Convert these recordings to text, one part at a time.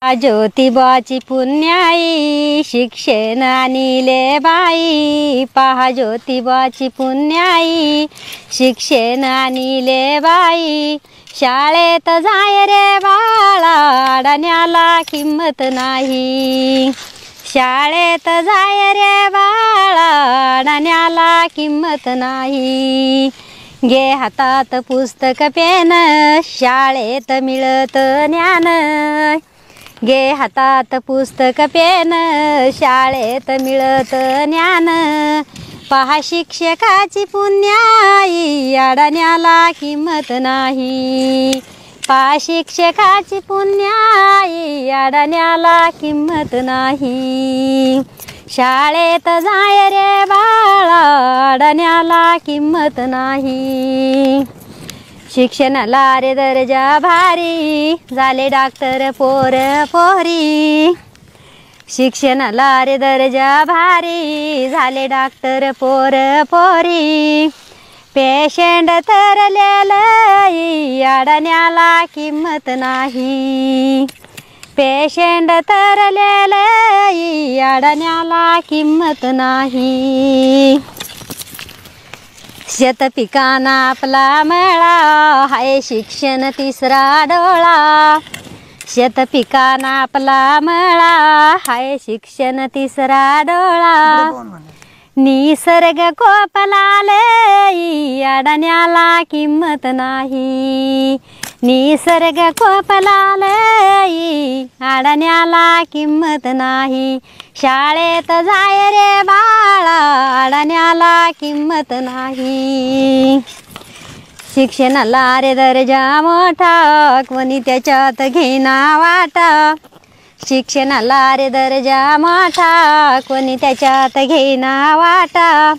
ज्योतिबाची पुण्याई शिक्षण आणिले बाई, पहा ज्योतिबाची पुण्याई शिक्षण आणिले बाई। शाळेत जाय रे बाळा, अडाण्याला किंमत नाही। शाळेत जाय रे बाळा, अडाण्याला किंमत नाही। घे हातात पुस्तक पेन, शाळेत मिळत ज्ञान। घे हातात पुस्तक पेन, शाळेत मिळत ज्ञान। पहा शिक्षकाची पुण्याई, अडाण्याला किंमत नाही। पहा शिक्षकाची पुण्याई, अडाण्याला किंमत नाही। शाळेत जाय रे बाळा, अडाण्याला किंमत नाही। शिक्षणाला रे दर्जा भारी, झाले डॉक्टर पोर पोरी। शिक्षणाला रे दर्जा भारी, झाले डॉक्टर पोर पोरी। पेशंट तरलेलंई, अडाण्याला किंमत नाही। पेशंट तरलेलंई, अडाण्याला किंमत नाही। शेतपिकांना आपला मळा, हाय शिक्षण तिसरा डोळा। शेतपिकांना आपला मळा, हाय शिक्षण तिसरा डोळा। निसर्ग कोपलालई, अडाण्याला किंमत नाही। निसर्ग कोपलालई, अडाण्याला किंमत नाही। शाळेत जाय रे बाळा, अडाण्याला किंमत नाही। शिक्षणाला रे दर्जा मोठा, कोणी त्याच्यात घेना वाटा। शिक्षणाला रे दर्जा मोठा, कोणी त्याच्यात घेना वाटा।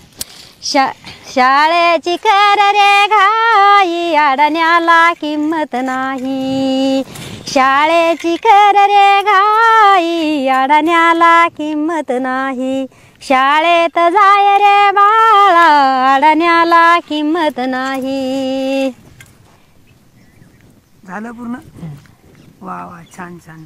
शाळेची कर रे घाई, अडाण्याला किंमत नाही। शाळेची कर रे घाई, अडाण्याला किंमत नाही। शाळेत जाय रे बाळा, अडाण्याला किंमत नाही। झालं पूर्ण? वा वा, छान छान।